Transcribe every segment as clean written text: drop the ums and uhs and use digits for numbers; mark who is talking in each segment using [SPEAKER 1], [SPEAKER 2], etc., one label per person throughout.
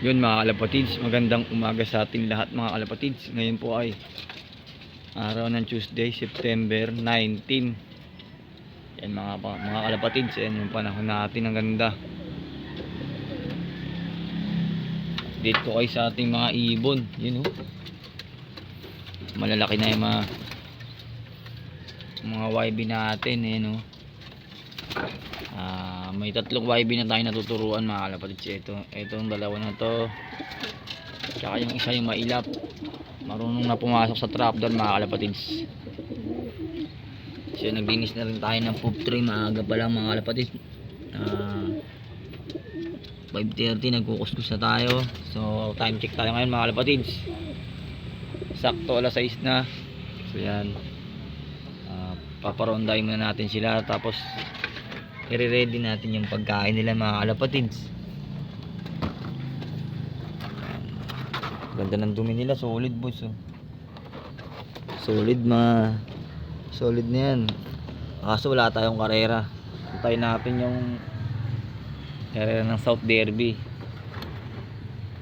[SPEAKER 1] Yun mga kalapatids, magandang umaga sa ating lahat mga kalapatids. Ngayon po ay araw ng Tuesday, September 19. Yan mga kalapatids, yan yung panahon natin, ang ganda. Update ko kayo sa ating mga ibon. Yun malalaki na yung mga YB natin. Yan may tatlong YB na tayo natuturuan mga kalapatids. Itong dalawa na to, tsaka yung isa yung mailap, marunong na pumasok sa trapdoor mga kalapatids. So naglinis na rin tayo ng poop tray, maaga pa lang mga kalapatids. 5:30 nagkukuskus na tayo. So time check tayo ngayon mga kalapatids, sakto alas 6 na. So yan, paparondahin muna natin sila, tapos i-ready natin yung pagkain nila mga kalapatids. Ganda ng dumi nila, solid boys solid solid na yan. Kaso wala tayong karera, tayo natin yung karera ng South Derby.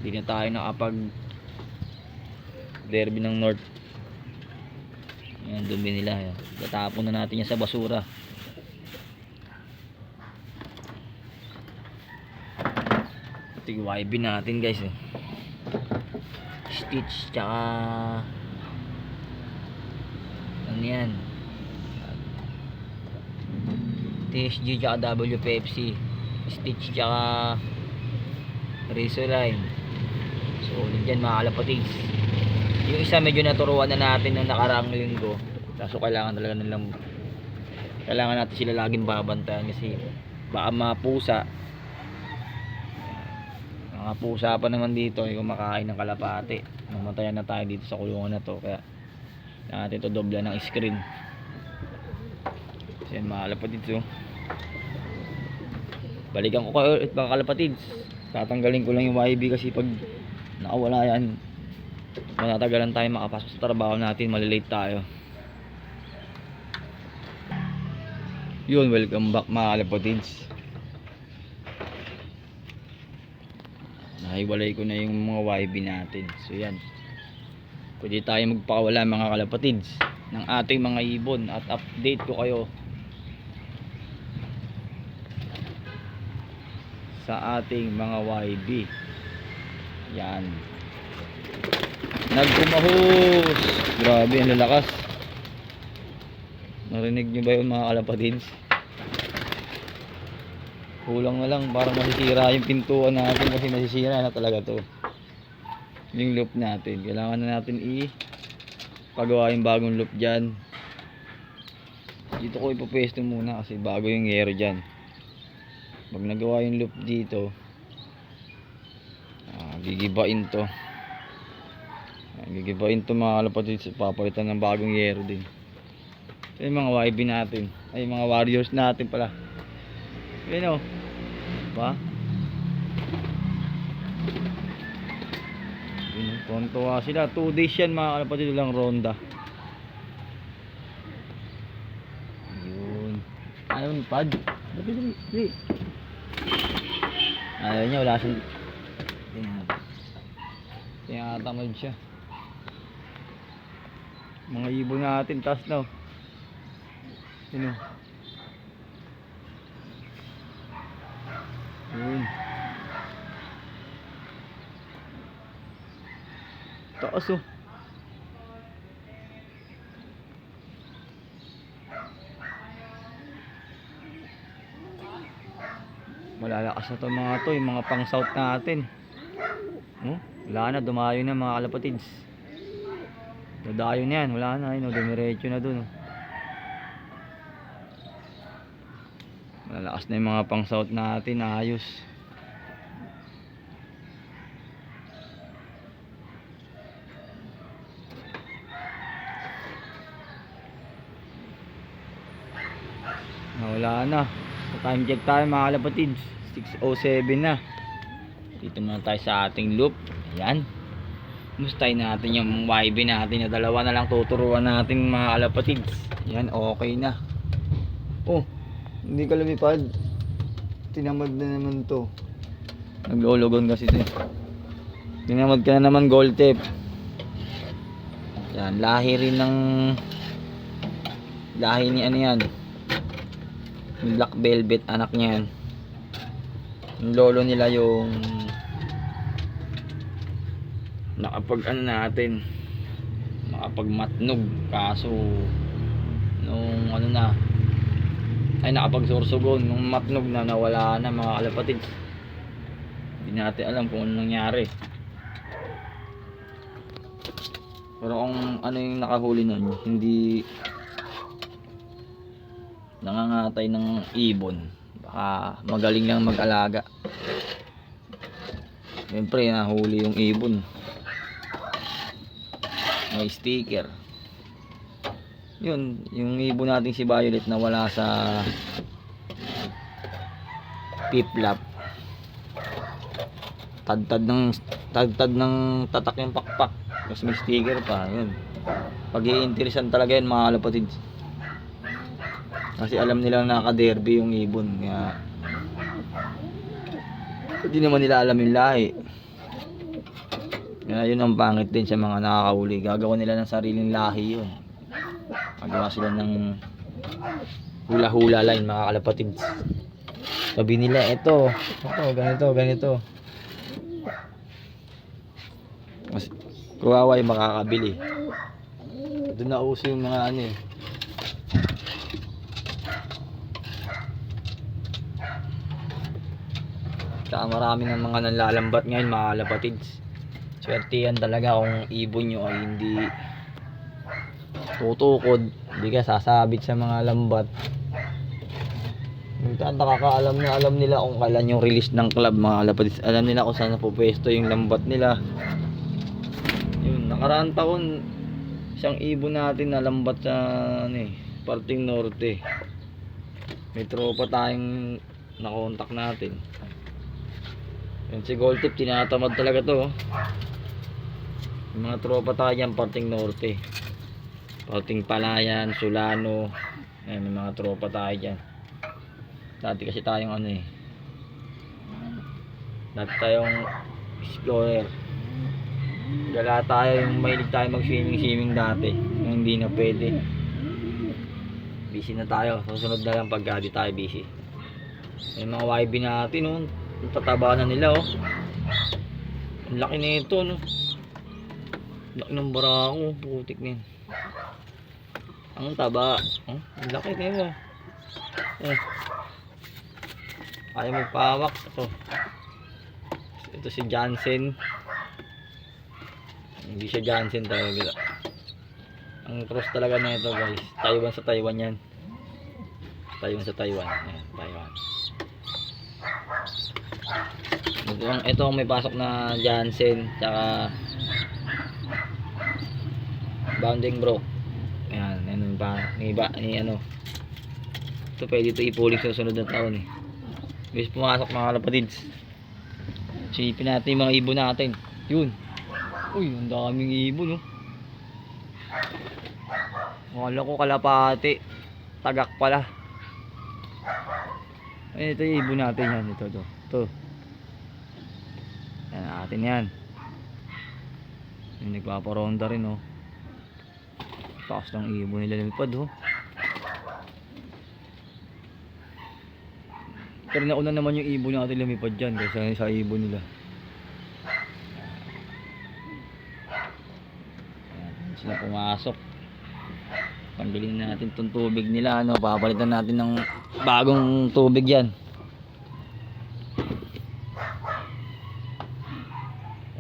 [SPEAKER 1] Hindi na tayo nakapag derby ng North. Yan dumi nila yan. Tatapon na natin yan sa basura. Ito yung YB natin guys Stitch tsaka ano yan, TSG tsaka WPFC, Stitch tsaka Risoline. So ulit dyan mga kalapatids. Yung isa medyo naturuan na natin ng nakaraang linggo, kaso kailangan natin sila laging babantayan kasi baka mapusa. Mga pusa pa naman dito ay kumakain ng kalapati. Mamatayan na tayo dito sa kulungan na to, kaya natin to dobla ng screen. So yan mga kalapatids balikan ko kayo ulit mga kalapatids. Tatanggalin ko lang yung YB kasi pag nakawala yan, matatagalan tayo makapasok sa trabaho natin, malilate tayo. Yun, welcome back mga kalapatids. Nahiwalay ko na yung mga YB natin. So yan, pwede tayo magpakawala mga kalapatids ng ating mga ibon at update ko kayo sa ating mga YB. Yan, nagkumahos, grabe ang lalakas. Narinig nyo ba yun mga kalapatids? Kulang na lang, parang masisira yung pintuan natin kasi masisira na talaga to yung loop natin. Kailangan na natin pagawa yung bagong loop dyan. Dito ko ipopwesto muna kasi bago yung yero dyan. Pag nagawa yung loop dito, gigibain to mga kalapatids, papalitan ng bagong yero din. So yung mga YB natin, ay mga warriors natin pala, yun ba? Tuwa sila, 2 days yan mga kalapatids, lang ronda. Yun, ayaw ni Pad, dali. Ayaw niya, wala siyang tinatamad siya. Mga ibon natin taas na yun yun, taas malalakas na to mga to, yung mga pang south natin. Wala na, dumayo na mga kalapatids. Dadayo na yan, wala na, dumiretso na dun malalakas na yung mga pang south natin, ayos. Wala na, time check tayo mga kalapatids, 6:07 na. Dito muna tayo sa ating loop. Ayan, mustahin natin yung YB natin na dalawa na lang tuturuan natin mga kalapatids. Yan, okay na. Hindi ka lumipad, tinamad na naman to. Naglologon kasi ito Dinamod ka na naman, gold tip. Yan, lahi rin ng lahi ni ano yan, yung black velvet, anak niya yan. Yung lolo nila yung nakapag ano natin, nakapag matnog, kaso nung ano na ay nakapag sorsogon, nung matnog na nawala na mga kalapatid. Hindi natin alam kung ano nangyari. Pero kung ano yung nakahuli nun, hindi nangangatay ng ibon, baka magaling lang mag-alaga. Siyempre nahuli yung ibon, may sticker. Yun, yung ibon natin si Violet na wala sa piplap, tadtad ng tatak yung pakpak, mas may sticker pa. Yun, pag-iinteresan talaga yan mga kalapatid, kasi alam nilang naka-derby yung ibon, kaya hindi naman nila alam yung lahi. Kaya yun ang pangit din sa mga nakakahuli, gagawa nila ng sariling lahi yun. Magawa sila ng hula-hula line mga kalapatid. Sabi nila ito ganito. Mas kawawa yung makakabili. Doon na uso yung mga ano eh. Saka marami ng mga nanlalambat ngayon mga kalapatid. Swerte yan talaga kung ibon nyo ay hindi tutukod, hindi ka sasabit sa mga lambat. Nakakaalam na alam nila kung kailan yung release ng club mga kalapatid. Alam nila kung saan napupwesto yung lambat nila. Yun, nakaraang taon isang ibon natin na lambat sa ano eh, parting norte. May tropa tayong nakontak natin. Yun, si Gold Tip tinatamad talaga to. Yung mga tropa tayo yan parting norte, parting Palayan, Solano. Ayan, may mga tropa tayo dyan. Dati kasi tayong ano eh, dati tayong explorer. Gala tayo, yung mahilig tayo mag swimming dati, yung hindi na pwede. Busy na tayo, susunod na lang pagka di tayo busy. Yung mga YB natin oh, ang tataba na nila oh. Ang laki na ito no, laki ng barako, putik na yun. Ang taba oh, ang laki na yun oh. Ayaw magpawak ito. Ito si Jansen. Hindi siya Jansen talaga. Ang cross talaga na ito guys, Taiwan sa Taiwan yan. Taiwan sa Taiwan. Ayan, Taiwan. Ito ang may pasok na Jansen tsaka Bounding Bro. Ayan, ano pa ni ano. Ito pwede ito ipuling sa sunod na taon eh. Guys, pumasok mga kalapatids. Sipin natin yung mga ibon natin. Yun. Uy, ang daming ibon oh. Wala ko kalapati, tagak pala. Ay, ito yung ibon natin yan. Ito. Yan natin yan. Yung nagpaparonda rin oh. Taas ng ibon nila lumipad oh. Pero nauna naman yung ibon natin lumipad dyan kaysa sa ibon nila. Ayan, sila pumasok. Tanggalin natin itong tubig nila ano, papalitan natin ng bagong tubig yan.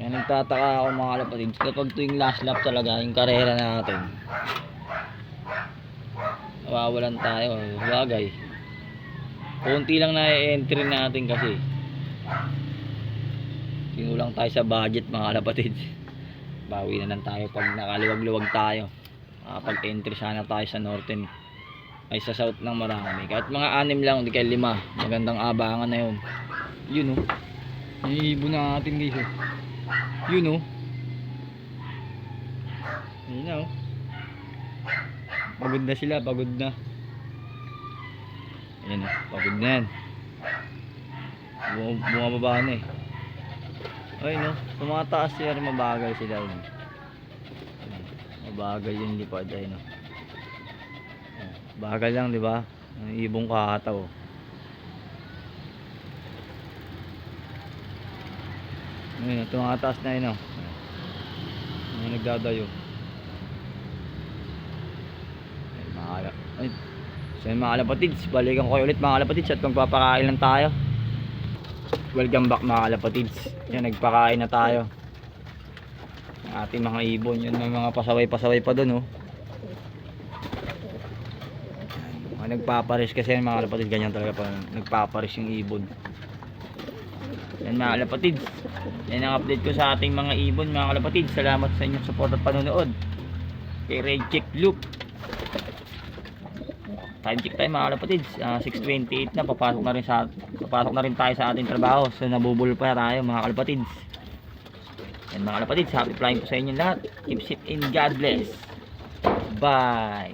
[SPEAKER 1] Kaya nagtataka ako mga kalapatid, kapag tuwing last lap talaga yung karera natin, nawawalan tayo. Bagay, konti lang na-entry natin kasi sinulang tayo sa budget mga kalapatid. Bawi na lang tayo pag nakaluwag-luwag tayo. Pag-entry sana tayo sa northern ay sa south ng marami. Kahit mga 6 lang, hindi kaya 5. Magandang abangan na yun. Yun oh. Yung ibon natin guys oh. Yun oh. Yun na oh. Pagod na sila, pagod na. Ayan oh, pagod na yan. Bumababa na eh. Ay no, tumataas sila, mabagal sila. Yun. Mabagal yung lipad ay no. Bagal lang, di ba? Ang ibong kakataw. Ayun, tumataas na yun, no. Ayun, nagdadayo. Ay, so yun, mga kalapatids, balikan ko kayo ulit mga kalapatids at magpapakain lang tayo. Welcome back mga kalapatids. Yan, nagpakain na tayo ng ating mga ibon. Yun, may mga pasaway-pasaway pa dun, oh. Nagpaparis kasi yan mga kalapatids, ganyan talaga pa nagpaparis yung ibon. Yan mga kalapatids, yan ang update ko sa ating mga ibon mga kalapatids. Salamat sa inyong support at panonood kay Red Check Loop. Time check tayo mga kalapatids, 6:28 na, papasok na rin tayo sa ating trabaho. So nabubul pa tayo mga kalapatids. Yan mga kalapatids, happy flying po sa inyo lahat. Keep safe and God bless. Bye.